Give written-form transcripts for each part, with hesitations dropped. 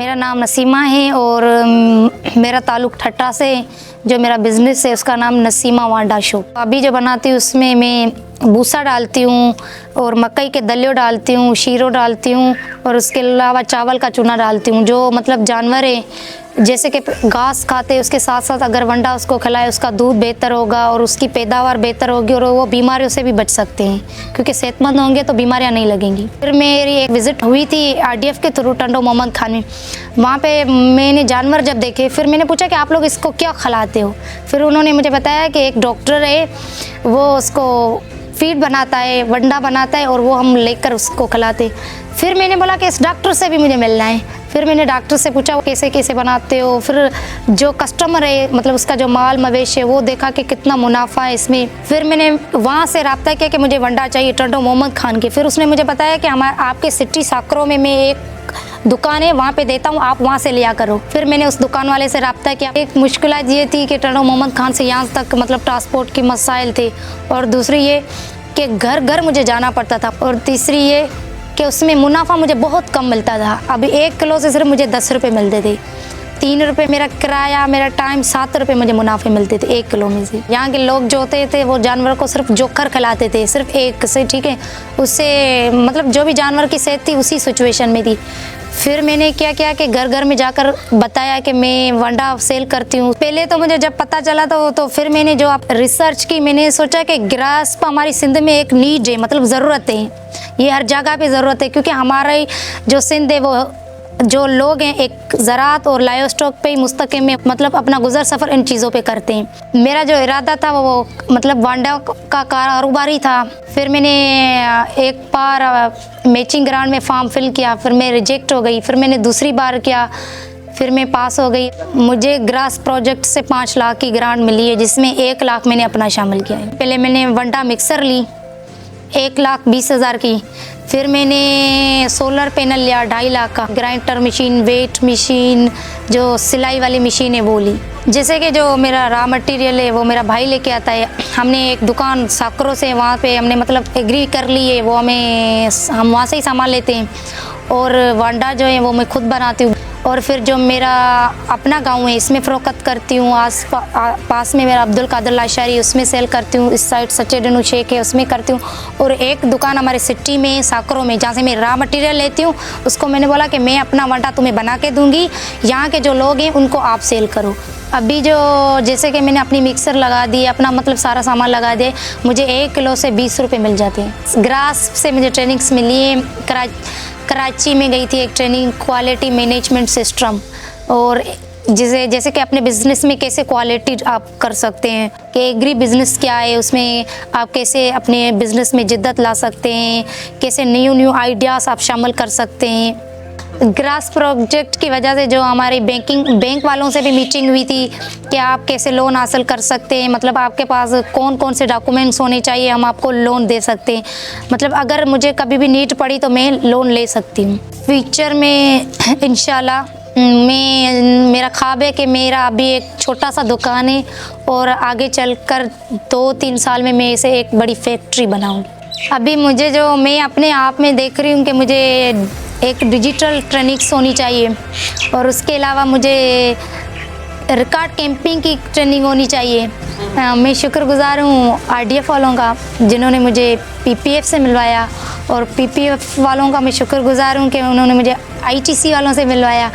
मेरा नाम नसीमा है और मेरा ताल्लुक़ ठट्टा से। जो मेरा बिज़नेस है उसका नाम नसीमा वांडा शॉप। अभी जो बनाती हूँ उसमें मैं भूसा डालती हूँ और मकई के दलियों डालती हूँ, शीरो डालती हूँ और उसके अलावा चावल का चूना डालती हूँ। जो मतलब जानवर है जैसे कि घास खाते हैं उसके साथ साथ अगर वंडा उसको खिलाए उसका दूध बेहतर होगा और उसकी पैदावार बेहतर होगी और वो बीमारियों से भी बच सकते हैं, क्योंकि सेहतमंद होंगे तो बीमारियां नहीं लगेंगी। फिर मेरी एक विज़िट हुई थी आरडीएफ के थ्रू टंडो मोहम्मद खान में। वहाँ पे मैंने जानवर जब देखे फिर मैंने पूछा कि आप लोग इसको क्या खिलाते हो। फिर उन्होंने मुझे बताया कि एक डॉक्टर है वो उसको फीड बनाता है, वंडा बनाता है और वो हम लेकर उसको खिलाते। फिर मैंने बोला कि इस डॉक्टर से भी मुझे मिलना है। फिर मैंने डॉक्टर से पूछा वो कैसे कैसे बनाते हो। फिर जो कस्टमर है मतलब उसका जो माल मवेशी है वो देखा कि कितना मुनाफा है इसमें। फिर मैंने वहाँ से रब्ता किया कि मुझे वंडा चाहिए टंडो मोहम्मद खान के। फिर उसने मुझे बताया कि हमारे आपके सिटी साकरों में मैं एक दुकान है वहाँ पे देता हूँ, आप वहाँ से लिया करो। फिर मैंने उस दुकान वाले से रब्ता किया। एक मुश्किल ये थी कि टंडो मोहम्मद खान से यहाँ तक मतलब ट्रांसपोर्ट की मसाइल थे, और दूसरी ये कि घर घर मुझे जाना पड़ता था, और तीसरी ये कि उसमें मुनाफा मुझे बहुत कम मिलता था। अभी 1 किलो से सिर्फ मुझे 10 रुपये मिलते थे। 3 रुपये मेरा किराया, मेरा टाइम, 7 रुपये मुझे मुनाफे मिलते थे 1 किलो में से। यहाँ के लोग जो होते थे वो जानवर को सिर्फ जोकर खिलाते थे, सिर्फ एक से, ठीक है। उससे मतलब जो भी जानवर की सेहत थी उसी सिचुएशन में थी। फिर मैंने क्या किया कि घर घर में जाकर बताया कि मैं वंडा सेल करती हूँ। पहले तो मुझे जब पता चला तो फिर मैंने जो आप रिसर्च की, मैंने सोचा कि ग्रास्प हमारी सिंध में एक नीड है, मतलब ज़रूरत है, ये हर जगह पे ज़रूरत है, क्योंकि हमारे जो सिंध है वो जो लोग हैं एक ज़राअत और लाइव स्टॉक पे ही मुस्तकिल में मतलब अपना गुजर सफ़र इन चीज़ों पे करते हैं। मेरा जो इरादा था वो मतलब वंडा का कारोबारी था। फिर मैंने एक बार मैचिंग ग्रांट में फॉर्म फिल किया, फिर मैं रिजेक्ट हो गई। फिर मैंने दूसरी बार किया, फिर मैं पास हो गई। मुझे ग्रास प्रोजेक्ट से 5 लाख की ग्रांट मिली है, जिसमें 1 लाख मैंने अपना शामिल किया है। पहले मैंने वंडा मिक्सर ली 1,20,000 की। फिर मैंने सोलर पैनल लिया 2.5 लाख का। ग्राइंडर मशीन, वेट मशीन, जो सिलाई वाली मशीन है वो ली। जैसे कि जो मेरा रॉ मटेरियल है वो मेरा भाई लेके आता है। हमने एक दुकान साकरों से वहाँ पे हमने मतलब एग्री कर ली है, वो हम वहाँ से ही सामान लेते हैं। और वंडा जो है वो मैं खुद बनाती हूँ। और फिर जो मेरा अपना गांव है इसमें फ़रोख्त करती हूँ। पास में मेरा अब्दुल कादिर लाशारी, उसमें सेल करती हूँ। इस साइड सच्चेडनू शेख है उसमें करती हूँ। और एक दुकान हमारे सिटी में साकरों में जहाँ से मैं रॉ मटेरियल लेती हूँ, उसको मैंने बोला कि मैं अपना वंडा तुम्हें बना के दूँगी, यहाँ के जो लोग हैं उनको आप सेल करो। अभी जो जैसे कि मैंने अपनी मिक्सर लगा दी, अपना मतलब सारा सामान लगा दिए, मुझे 1 किलो से 20 रुपये मिल जाते हैं। ग्रास्प से मुझे ट्रेनिंग्स मिली है। कराची में गई थी एक ट्रेनिंग, क्वालिटी मैनेजमेंट सिस्टम, और जैसे कि अपने बिज़नेस में कैसे क्वालिटी आप कर सकते हैं, कि एग्री बिज़नेस क्या है, उसमें आप कैसे अपने बिज़नेस में जिद्दत ला सकते हैं, कैसे न्यू आइडियाज़ आप शामिल कर सकते हैं। ग्रास प्रोजेक्ट की वजह से जो हमारी बैंक वालों से भी मीटिंग हुई थी कि आप कैसे लोन हासिल कर सकते हैं, मतलब आपके पास कौन कौन से डॉक्यूमेंट्स होने चाहिए, हम आपको लोन दे सकते हैं। मतलब अगर मुझे कभी भी नीड पड़ी तो मैं लोन ले सकती हूँ। फ्यूचर में इंशाल्लाह मेरा ख्वाब है कि मेरा अभी एक छोटा सा दुकान है और आगे चलकर 2-3 साल में मैं इसे एक बड़ी फैक्ट्री बनाऊँगी। अभी मुझे जो मैं अपने आप में देख रही हूँ कि मुझे एक डिजिटल ट्रेनिंग्स होनी चाहिए, और उसके अलावा मुझे रिकॉर्ड कैंपिंग की ट्रेनिंग होनी चाहिए। मैं शुक्रगुजार हूँ आरडीएफ वालों का जिन्होंने मुझे पीपीएफ से मिलवाया, और पीपीएफ वालों का मैं शुक्रगुजार हूँ कि उन्होंने मुझे आईटीसी वालों से मिलवाया,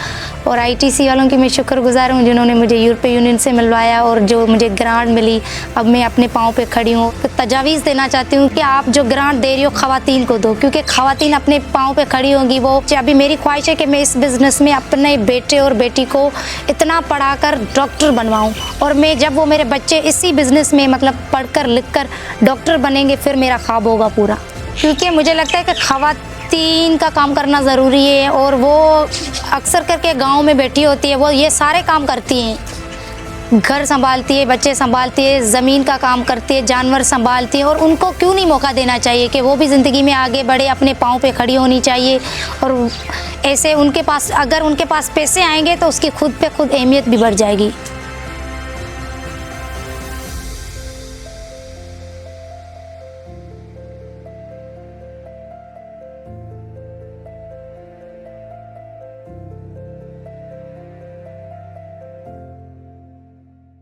और आईटीसी वालों की मैं शुक्रगुजार हूँ जिन्होंने मुझे यूरोपीय यूनियन से मिलवाया और जो मुझे ग्रांट मिली। अब मैं अपने पाँव पे खड़ी हूँ। तो तजावीज़ देना चाहती हूँ कि आप जो ग्रांट दे रही हो ख़वातीन को दो, क्योंकि ख़वातीन अपने पाँव पे खड़ी होंगी। वो अभी मेरी ख्वाहिश है कि मैं इस बिज़नेस में अपने बेटे और बेटी को इतना पढ़ाकर डॉक्टर बनवाऊँ, और मैं जब वो मेरे बच्चे इसी बिज़नेस में मतलब पढ़कर लिखकर डॉक्टर बनेंगे फिर मेरा ख्वाब होगा पूरा। क्योंकि मुझे लगता है कि ख़वातीन का काम करना ज़रूरी है, और वो अक्सर करके गांव में बैठी होती है, वो ये सारे काम करती हैं, घर संभालती है, बच्चे संभालती है, ज़मीन का काम करती है, जानवर संभालती है। और उनको क्यों नहीं मौका देना चाहिए कि वो भी ज़िंदगी में आगे बढ़े, अपने पाँव पे खड़ी होनी चाहिए। और ऐसे उनके पास अगर उनके पास पैसे आएंगे तो उसकी खुद पे खुद अहमियत भी बढ़ जाएगी।